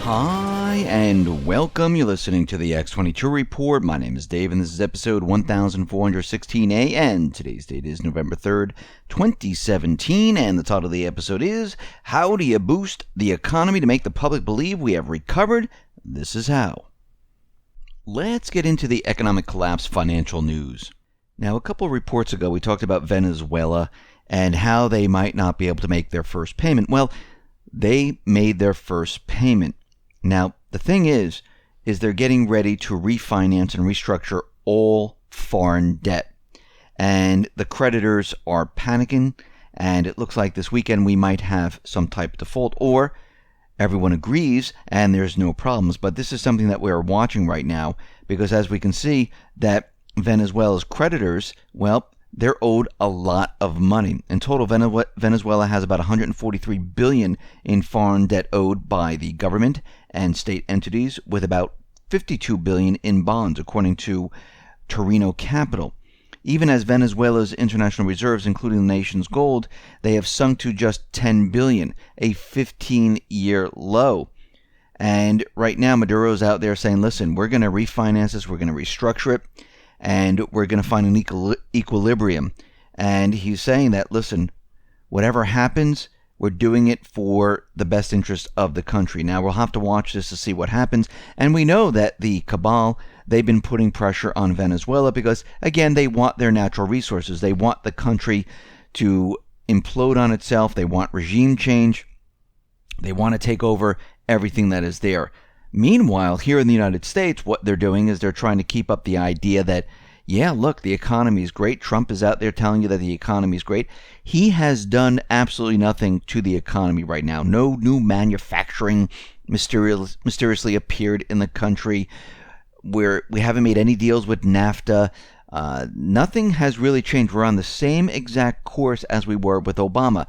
Hi, and welcome. You're listening to the X22 Report. My name is Dave, and this is episode 1416A, and today's date is November 3rd, 2017, and the title of the episode is, How Do You Boost the Economy to Make the Public Believe We Have Recovered? This is how. Let's get into the economic collapse financial news. Now, a couple reports ago, we talked about Venezuela and how they might not be able to make their first payment. Well, they made their first payment. Now, the thing is they're getting ready to refinance and restructure all foreign debt. And the creditors are panicking, and it looks like this weekend we might have some type of default, or everyone agrees and there's no problems. But this is something that we're watching right now, because as we can see that Venezuela's creditors, well, they're owed a lot of money. In total, Venezuela has about $143 billion in foreign debt owed by the government and state entities, with about $52 billion in bonds, according to Torino Capital. Even as Venezuela's international reserves, including the nation's gold, they have sunk to just $10 billion, a 15-year low. And right now, Maduro's out there saying, listen, we're going to refinance this, we're going to restructure it, and we're going to find an equilibrium. And he's saying that, listen, whatever happens, we're doing it for the best interest of the country. Now, we'll have to watch this to see what happens. And we know that the cabal, they've been putting pressure on Venezuela because, again, they want their natural resources. They want the country to implode on itself. They want regime change. They want to take over everything that is there. Meanwhile, here in the United States, what they're doing is they're trying to keep up the idea that, yeah, look, the economy is great. Trump is out there telling you that the economy is great. He has done absolutely nothing to the economy right now. No new manufacturing mysteriously appeared in the country. We haven't made any deals with NAFTA. Nothing has really changed. We're on the same exact course as we were with Obama.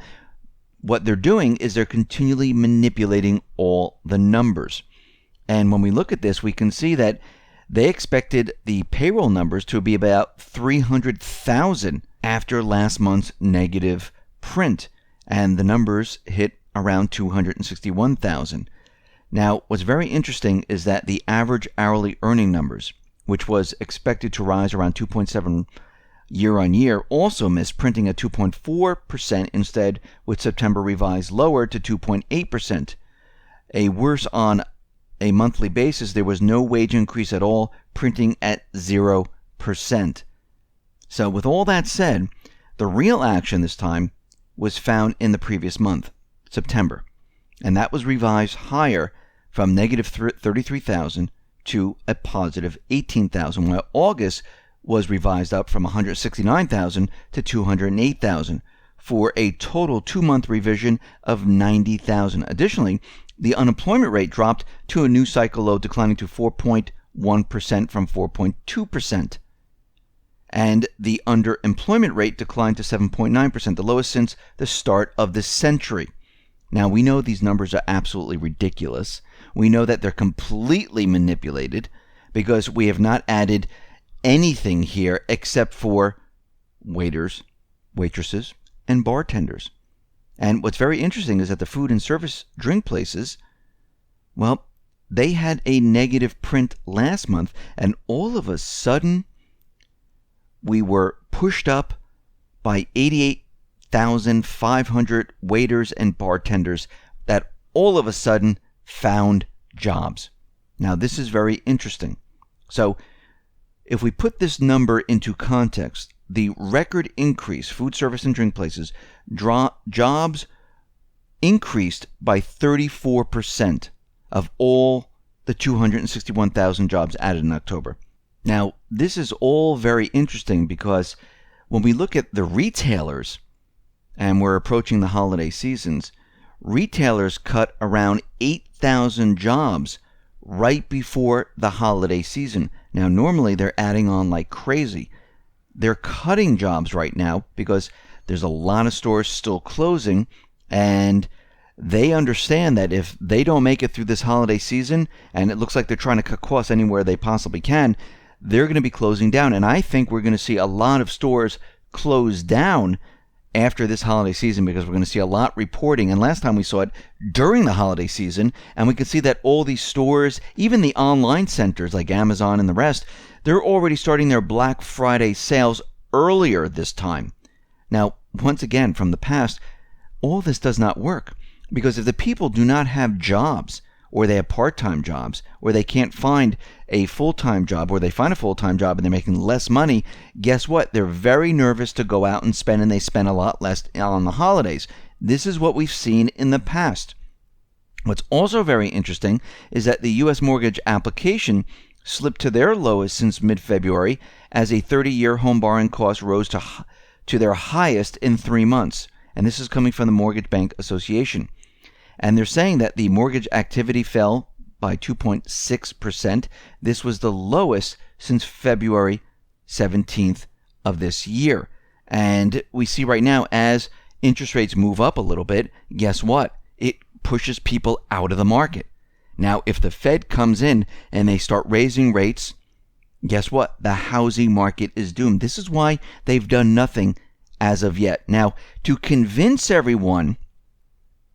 What they're doing is they're continually manipulating all the numbers. And when we look at this, we can see that they expected the payroll numbers to be about 300,000 after last month's negative print. And the numbers hit around 261,000. Now, what's very interesting is that the average hourly earning numbers, which was expected to rise around 2.7 year on year, also missed, printing at 2.4% instead, with September revised lower to 2.8%. A worse on a monthly basis, there was no wage increase at all, printing at 0%. So with all that said, the real action this time was found in the previous month, September, and that was revised higher from negative 33,000 to a positive 18,000, while August was revised up from 169,000 to 208,000, for a total 2-month revision of 90,000. Additionally, the unemployment rate dropped to a new cycle low, declining to 4.1% from 4.2%. And the underemployment rate declined to 7.9%, the lowest since the start of the century. Now, we know these numbers are absolutely ridiculous. We know that they're completely manipulated because we have not added anything here except for waiters, waitresses, and bartenders. And what's very interesting is that the food and service drink places, well, they had a negative print last month, and all of a sudden, we were pushed up by 88,500 waiters and bartenders that all of a sudden found jobs. Now, this is very interesting. So, if we put this number into context, the record increase, food service and drink places, jobs increased by 34% of all the 261,000 jobs added in October. Now, this is all very interesting because when we look at the retailers, and we're approaching the holiday seasons, retailers cut around 8,000 jobs right before the holiday season. Now, normally they're adding on like crazy. They're cutting jobs right now because there's a lot of stores still closing, and they understand that if they don't make it through this holiday season, and it looks like they're trying to cut costs anywhere they possibly can, they're going to be closing down. And I think we're going to see a lot of stores close down after this holiday season, because we're going to see a lot reporting. And last time we saw it during the holiday season, and we could see that all these stores, even the online centers like Amazon and the rest, they're already starting their Black Friday sales earlier this time. Now, once again, from the past, all this does not work, because if the people do not have jobs, or they have part-time jobs, or they can't find a full-time job, or they find a full-time job and they're making less money, guess what? They're very nervous to go out and spend, and they spend a lot less on the holidays. This is what we've seen in the past. What's also very interesting is that the U.S. mortgage application slipped to their lowest since mid-February, as a 30-year home borrowing cost rose to their highest in 3 months. And this is coming from the Mortgage Bank Association. And they're saying that the mortgage activity fell by 2.6%. This was the lowest since February 17th of this year. And we see right now, as interest rates move up a little bit, guess what? It pushes people out of the market. Now, if the Fed comes in and they start raising rates, guess what? The housing market is doomed. This is why they've done nothing as of yet. Now, to convince everyone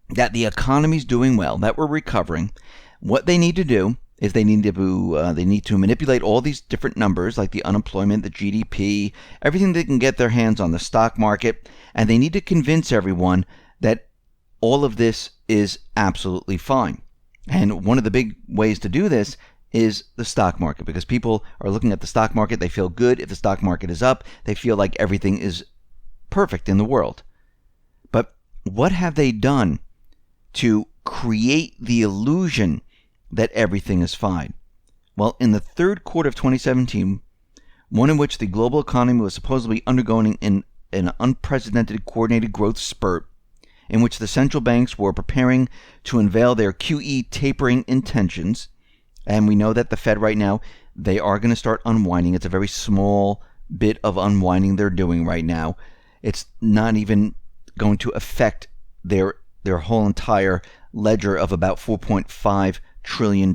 that the economy's doing well, that we're recovering, what they need to do is they need to manipulate all these different numbers, like the unemployment, the GDP, everything they can get their hands on, the stock market, and they need to convince everyone that all of this is absolutely fine. And one of the big ways to do this is the stock market, because people are looking at the stock market, they feel good. If the stock market is up, they feel like everything is perfect in the world. But what have they done to create the illusion that everything is fine? Well, in the third quarter of 2017, one in which the global economy was supposedly undergoing an unprecedented coordinated growth spurt, in which the central banks were preparing to unveil their QE tapering intentions, and we know that the Fed right now, they are going to start unwinding. It's a very small bit of unwinding they're doing right now. It's not even going to affect their whole entire ledger of about $4.5 trillion.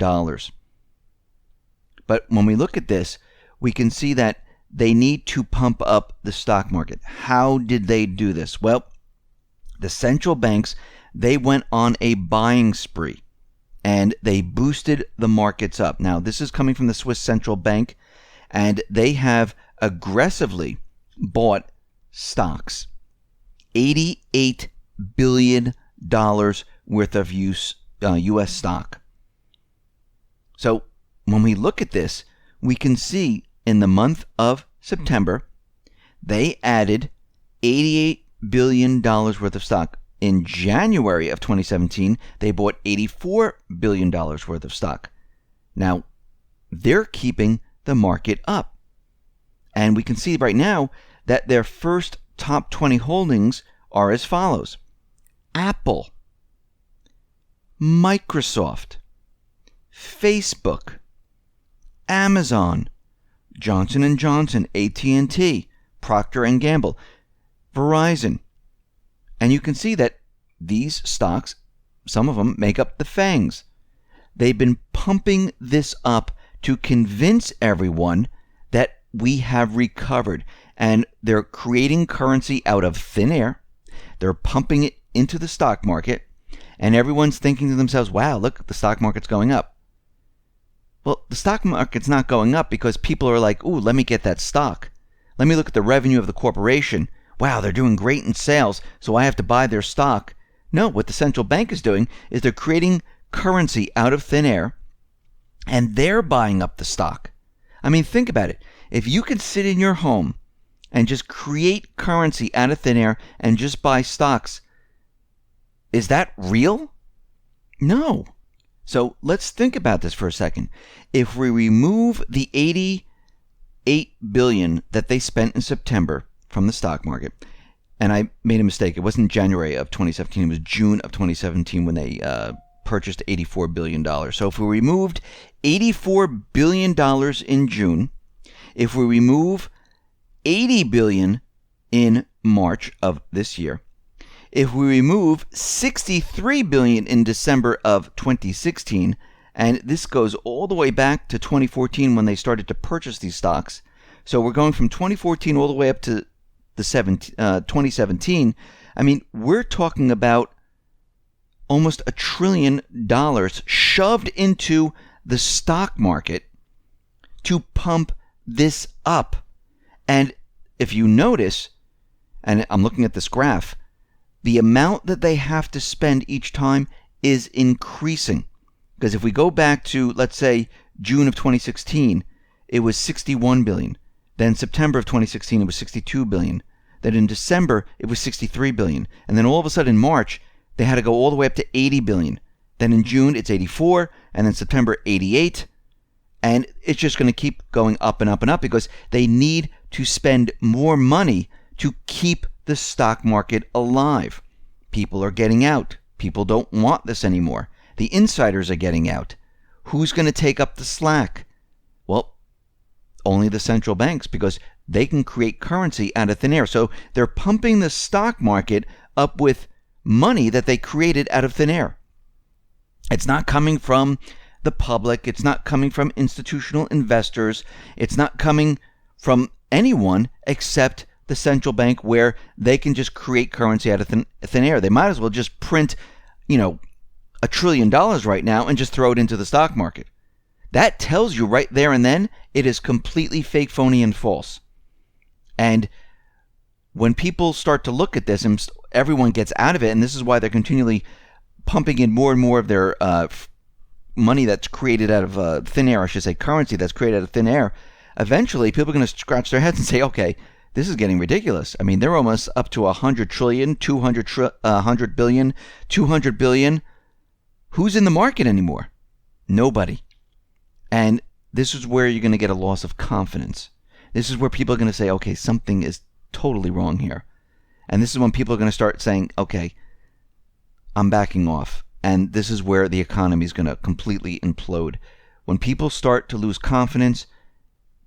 But when we look at this, we can see that they need to pump up the stock market. How did they do this? Well, the central banks, they went on a buying spree, and they boosted the markets up. Now, this is coming from the Swiss Central Bank, and they have aggressively bought stocks. $88 billion worth of U.S. stock. So when we look at this, we can see in the month of September, they added $88 billion worth of stock. In January of 2017, they bought $84 billion worth of stock. Now, they're keeping the market up. And we can see right now that their first top 20 holdings are as follows: Apple, Microsoft, Facebook, Amazon, Johnson & Johnson, AT&T, Procter & Gamble, Verizon. And you can see that these stocks, some of them make up the FANGs. They've been pumping this up to convince everyone that we have recovered. And they're creating currency out of thin air. They're pumping it into the stock market. And everyone's thinking to themselves, wow, look, the stock market's going up. Well, the stock market's not going up because people are like, ooh, let me get that stock. Let me look at the revenue of the corporation. Wow, they're doing great in sales, so I have to buy their stock. No, what the central bank is doing is they're creating currency out of thin air, and they're buying up the stock. I mean, think about it. If you could sit in your home and just create currency out of thin air and just buy stocks, is that real? No. So let's think about this for a second. If we remove the $88 billion that they spent in September from the stock market, and I made a mistake. It wasn't January of 2017. It was June of 2017 when they purchased $84 billion. So if we removed $84 billion in June, if we remove $80 billion in March of this year, if we remove $63 billion in December of 2016, and this goes all the way back to 2014 when they started to purchase these stocks. So we're going from 2014 all the way up to 2017, I mean, we're talking about almost $1 trillion shoved into the stock market to pump this up. And if you notice, and I'm looking at this graph, the amount that they have to spend each time is increasing. Because if we go back to, let's say, June of 2016, it was $61 billion. Then September of 2016, it was $62 billion. Then in December, it was $63 billion. And then all of a sudden in March, they had to go all the way up to $80 billion. Then in June, it's 84, and then September, 88. And it's just going to keep going up and up and up because they need to spend more money to keep the stock market alive. People are getting out. People don't want this anymore. The insiders are getting out. Who's going to take up the slack? Well, only the central banks, because they can create currency out of thin air. So they're pumping the stock market up with money that they created out of thin air. It's not coming from the public. It's not coming from institutional investors. It's not coming from anyone except the central bank, where they can just create currency out of thin air. They might as well just print, $1 trillion right now and just throw it into the stock market. That tells you right there and then it is completely fake, phony, and false. And when people start to look at this and everyone gets out of it, and this is why they're continually pumping in more and more of their money that's created out of thin air, I should say currency that's created out of thin air, eventually people are going to scratch their heads and say, okay, this is getting ridiculous. I mean, they're almost up to 100 trillion, 100 billion, 200 billion. Who's in the market anymore? Nobody. And this is where you're going to get a loss of confidence. This is where people are going to say, okay, something is totally wrong here. And this is when people are going to start saying, okay, I'm backing off. And this is where the economy is going to completely implode. When people start to lose confidence,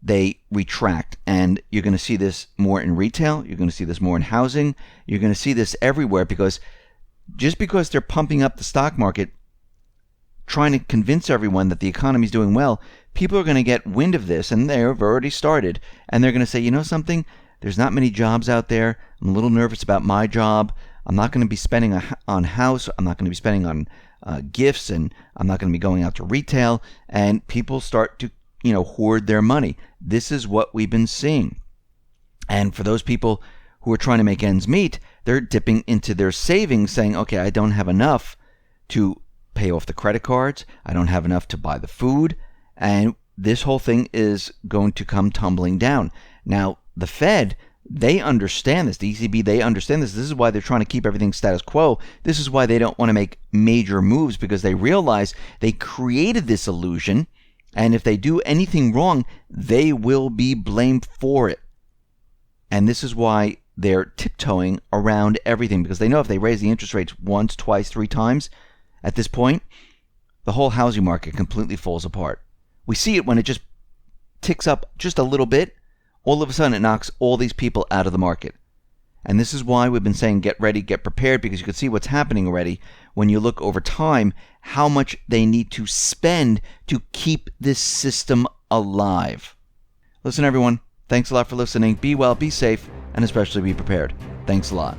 they retract. And you're going to see this more in retail. You're going to see this more in housing. You're going to see this everywhere, because just because they're pumping up the stock market, trying to convince everyone that the economy is doing well, people are going to get wind of this, and they've already started, and they're going to say, you know something? There's not many jobs out there. I'm a little nervous about my job. I'm not going to be spending on house. I'm not going to be spending on gifts, and I'm not going to be going out to retail. And people start to, hoard their money. This is what we've been seeing. And for those people who are trying to make ends meet, they're dipping into their savings, saying, okay, I don't have enough to pay off the credit cards. I don't have enough to buy the food. And this whole thing is going to come tumbling down. Now, the Fed, they understand this. The ECB, they understand this. This is why they're trying to keep everything status quo. This is why they don't want to make major moves, because they realize they created this illusion. And if they do anything wrong, they will be blamed for it. And this is why they're tiptoeing around everything, because they know if they raise the interest rates once, twice, 3 times, at this point, the whole housing market completely falls apart. We see it when it just ticks up just a little bit. All of a sudden, it knocks all these people out of the market. And this is why we've been saying get ready, get prepared, because you can see what's happening already when you look over time, how much they need to spend to keep this system alive. Listen, everyone, thanks a lot for listening. Be well, be safe, and especially be prepared. Thanks a lot.